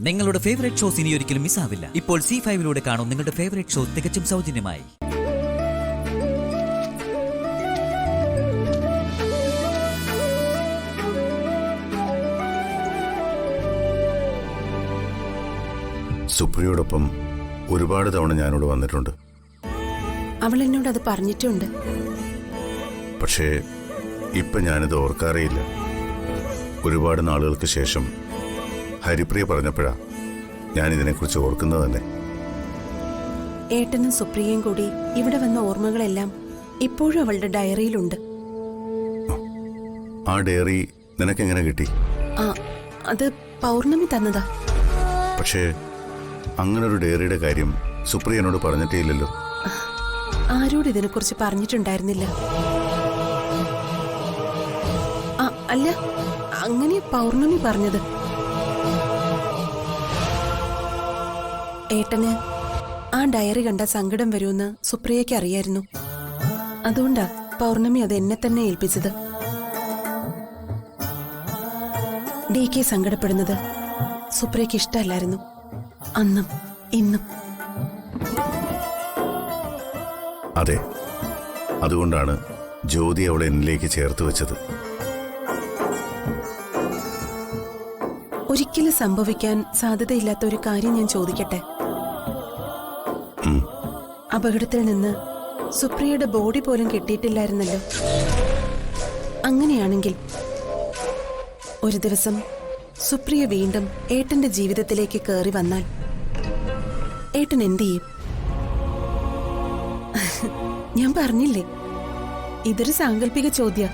നിങ്ങളുടെ favourite shows ഇനി ഒരിക്കലും മിസ്സാവില്ല. ഇപ്പോൾ C5 കാണും നിങ്ങളുടെ ഫേവറേറ്റ് ഷോ തികച്ചും സൗജന്യമായി. സുപ്രിയോടൊപ്പം ഒരുപാട് തവണ ഞാനിവിടെ വന്നിട്ടുണ്ട്. അവൾ എന്നോട് അത് പറഞ്ഞിട്ടുണ്ട്. പക്ഷേ ഇപ്പം ഞാനിത് ഓർക്കാറേയില്ല. ഒരുപാട് നാളുകൾക്ക് ശേഷം ഹരിപ്രിയ പറഞ്ഞപ്പോഴാ ഞാനിതിനെക്കുറിച്ച് ഓർക്കുന്നത് തന്നെ. ഏട്ടനും സുപ്രിയയും കൂടി ഇവിടെ വന്ന ഓർമ്മകളെല്ലാം ഇപ്പോഴും അവളുടെ ഡയറിയിലുണ്ട്. ആ ഡയറി നിനക്കെങ്ങനെ കിട്ടി? അത് പൗർണമി തന്നതാ. പക്ഷേ അങ്ങനൊരു ഡയറിയുടെ കാര്യം സുപ്രിയ എന്നോട് പറഞ്ഞിട്ടേ ഇല്ലല്ലോ. ആരോട് ഇതിനെക്കുറിച്ച് പറഞ്ഞിട്ടുണ്ടായിരുന്നില്ല. അല്ല, അങ്ങനെ പൗർണമി പറഞ്ഞത്. ഏട്ടന് ആ ഡയറി കണ്ട സങ്കടം വരുമെന്ന് സുപ്രിയയ്ക്ക് അറിയായിരുന്നു. അതുകൊണ്ടാ പൗർണമി അത് എന്നെ തന്നെ ഏൽപ്പിച്ചത്. DK സങ്കടപ്പെടുന്നത് സുപ്രിയയ്ക്ക് ഇഷ്ടമല്ലായിരുന്നു, അന്നും ഇന്നും. അതെ, അതുകൊണ്ടാണ് ജ്യോതി അവളെ എന്നിലേക്ക് ചേർത്ത് വെച്ചത്. ഒരിക്കലും സംഭവിക്കാൻ സാധ്യതയില്ലാത്ത ഒരു കാര്യം ഞാൻ ചോദിക്കട്ടെ? അപകടത്തിൽ നിന്ന് സുപ്രിയയുടെ ബോഡി പോലും കിട്ടിയിട്ടില്ലായിരുന്നല്ലോ. അങ്ങനെയാണെങ്കിൽ ഒരു ദിവസം സുപ്രിയ വീണ്ടും ഏട്ടന്റെ ജീവിതത്തിലേക്ക് കയറി വന്നാൽ ഏട്ടൻ എന്ത് ചെയ്യും? ഞാൻ പറഞ്ഞില്ലേ, ഇതൊരു സാങ്കല്പിക ചോദ്യ.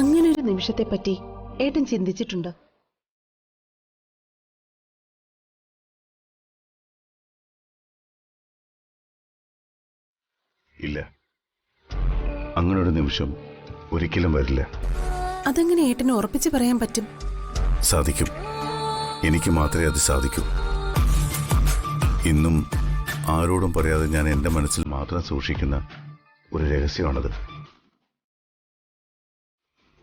അങ്ങനൊരു നിമിഷത്തെ പറ്റി ഏട്ടൻ ചിന്തിച്ചിട്ടുണ്ടോ? ഇല്ല, അങ്ങനൊരു നിമിഷം ഒരിക്കലും വരില്ല. അതെങ്ങനെ ഏട്ടന് ഉറപ്പിച്ച് പറയാൻ പറ്റും? സാധിക്കും, എനിക്ക് മാത്രമേ അത് സാധിക്കൂ. ഇന്നും ആരോടും പറയാതെ ഞാൻ എൻ്റെ മനസ്സിൽ മാത്രം സൂക്ഷിക്കുന്ന ഒരു രഹസ്യമാണത്.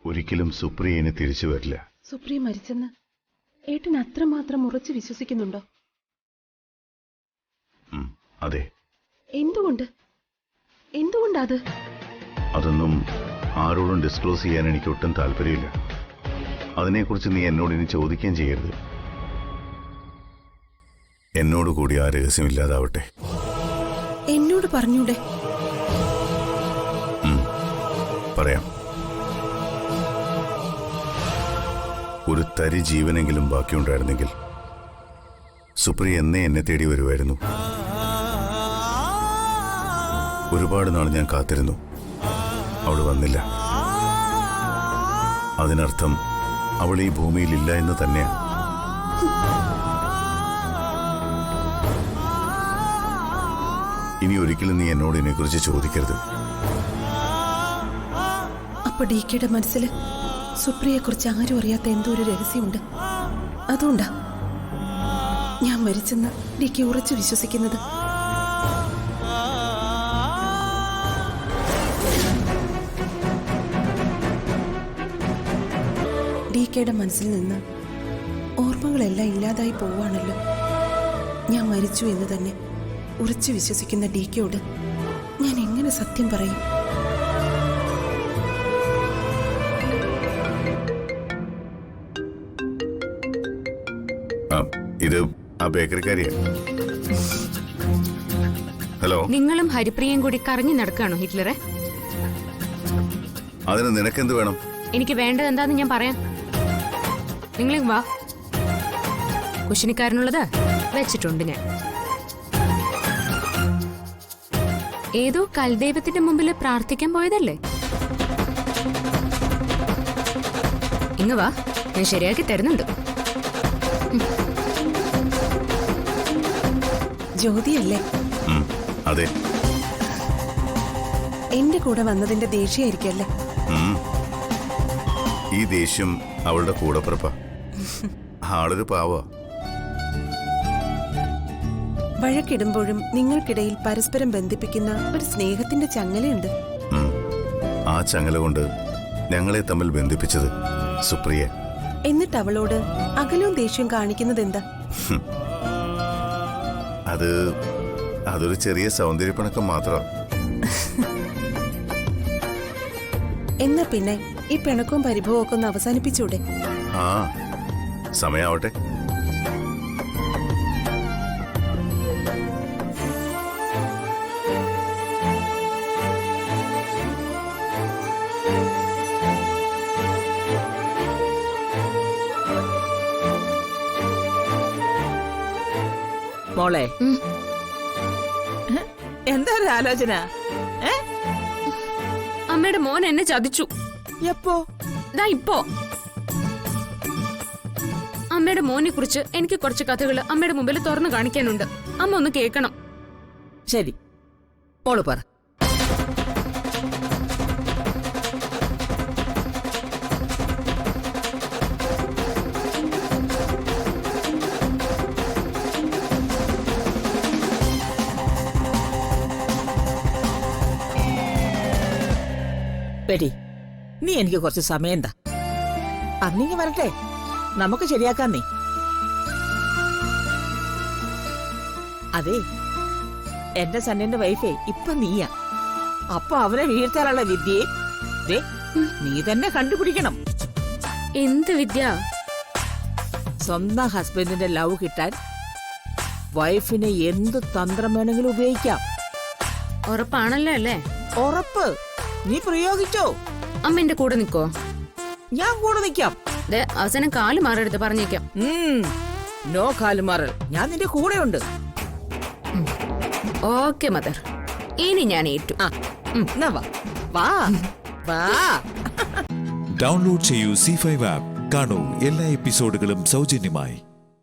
ഒരിക്കലും സുപ്രിയ ഇനി തിരിച്ചു വരില്ല. സുപ്രിയ മരിച്ചെന്ന് ഏട്ടൻ അത്രമാത്രം ഉറച്ചു വിശ്വസിക്കുന്നുണ്ടോ? അതെ. എന്തുകൊണ്ടത്? അതൊന്നും ആരോടും ഡിസ്ക്ലോസ് ചെയ്യാൻ എനിക്ക് ഒട്ടും താല്പര്യമില്ല. അതിനെക്കുറിച്ച് നീ എന്നോട് ഇനി ചോദിക്കുകയും ചെയ്യരുത്. എന്നോട് കൂടി ആ രഹസ്യമില്ലാതാവട്ടെ. എന്നോട് പറഞ്ഞൂടെ? പറയാം. ഒരു തരി ജീവനെങ്കിലും ബാക്കിയുണ്ടായിരുന്നെങ്കിൽ സുപ്രിയ എന്നെ തേടി വരുമായിരുന്നു. ഒരുപാട് നാൾ ഞാൻ കാത്തിരുന്നു, അവൾ വന്നില്ല. അതിനർത്ഥം അവൾ ഈ ഭൂമിയിലില്ല എന്ന് തന്നെയാണ്. ഇനി ഒരിക്കലും നീ എന്നോട് ഇതിനെക്കുറിച്ച് ചോദിക്കരുത്. അപ്പൊ DKയുടെ മനസ്സിൽ സുപ്രിയയെക്കുറിച്ച് ആരും അറിയാത്ത എന്തോ ഒരു രഹസ്യമുണ്ട്. അതുകൊണ്ടാ ഞാൻ മരിച്ചെന്ന് DK ഉറച്ചു വിശ്വസിക്കുന്നത്. DKയുടെ മനസ്സിൽ നിന്ന് ഓർമ്മകളെല്ലാം ഇല്ലാതായി പോവാണല്ലോ. ഞാൻ മരിച്ചു എന്ന് തന്നെ ഉറച്ചു വിശ്വസിക്കുന്ന DKയോട് ഞാൻ എങ്ങനെ സത്യം പറയും? ഇത് ആ ബേക്കറിക്കാരിയാ. ഹലോ. നിങ്ങളും ഹരിപ്രിയയും കൂടി കറങ്ങി നടക്കുകയാണോ ഹിറ്റ്ലറെ? അതിന് നിനക്കെന്ത് വേണം? എനിക്ക് വേണ്ടത് എന്താന്ന് ഞാൻ പറയാം. നിങ്ങളും വാ, കുശിനിക്കാരനുള്ളത് വെച്ചിട്ടുണ്ട് ഞാൻ. ഏതോ കൽദൈവത്തിന്റെ മുമ്പിൽ പ്രാർത്ഥിക്കാൻ പോയതല്ലേ? ഇങ്ങ് വാ, ഞാൻ ശരിയാക്കി തരുന്നുണ്ട്. ജ്യോതിയല്ലേ? അതെ. എന്റെ കൂടെ വന്നതിന്റെ ദേഷ്യായിരിക്കല്ലേ? ഈ ദേഷ്യം അവളുടെ കൂടപ്പിറപ്പ. ആളൊരു പാവ. വഴക്കിടുമ്പോഴും നിങ്ങൾക്കിടയിൽ പരസ്പരം ബന്ധിപ്പിക്കുന്ന ഒരു സ്നേഹത്തിന്റെ ചങ്ങലയുണ്ട്. ആ ചങ്ങല കൊണ്ട് ഞങ്ങളെ തമ്മിൽ ബന്ധിപ്പിച്ചത് സുപ്രിയ. എന്നിട്ട് അവളോട് അകലവും ദേഷ്യവും കാണിക്കുന്നത് എന്താ? അതൊരു ചെറിയ സൗന്ദര്യപ്പിണക്കം മാത്രം. എന്നാ പിന്നെ ഈ പിണക്കവും പരിഭവവും ഒക്കെ ഒന്ന് അവസാനിപ്പിച്ചൂടെ? ആ, സമയാവട്ടെ. മോളെ, എന്താ ഒരു ആലോചന? അമ്മയുടെ മോൻ എന്നെ ചതിച്ചു. എപ്പോ? ദാ ഇപ്പോ. അമ്മയുടെ മോനെ കുറിച്ച് എനിക്ക് കുറച്ച് കഥകൾ അമ്മയുടെ മുമ്പിൽ തുറന്നു കാണിക്കാനുണ്ട്. അമ്മ ഒന്ന് കേൾക്കണം. ശരി, മോള് പറ. പെടി, നീ എനിക്ക് കുറച്ച് സമയം എന്താ? അന്നിങ്ങ് വരട്ടെ, നമുക്ക് ശരിയാക്കാം. നീ അതെ, എന്റെ സണ്ണിന്റെ വൈഫേ ഇപ്പൊ നീയാ. അപ്പൊ അവനെ വീഴ്ത്താനുള്ള വിദ്യയെ ദേ നീ തന്നെ കണ്ടുപിടിക്കണം. എന്ത് വിദ്യ? സ്വന്തം ഹസ്ബൻഡിന്റെ ലവ് കിട്ടാൻ വൈഫിനെ എന്ത് തന്ത്രം വേണമെങ്കിലും ഉപയോഗിക്കാം. ഉറപ്പാണല്ലോ അല്ലേ? ഉറപ്പ്. നീ പ്രയോഗിച്ചോ? അമ്മ എന്റെ കൂടെ നിക്കോ? ഞാൻ കൂടെ നിൽക്കാം. അവസാനം കാല് മാറരുത്, പറഞ്ഞേക്കാം. നോ കാലുമാറൽ, ഞാൻ നിന്റെ കൂടെ ഉണ്ട്. ഓക്കെ മദർ, ഇനി ഞാൻ ഏറ്റു. വാ വാ. ഡൗൺലോഡ് ചെയ്യൂ C5 ആപ്പ്. കാണൂ എല്ലാ എപ്പിസോഡുകളും സൗജന്യമായി.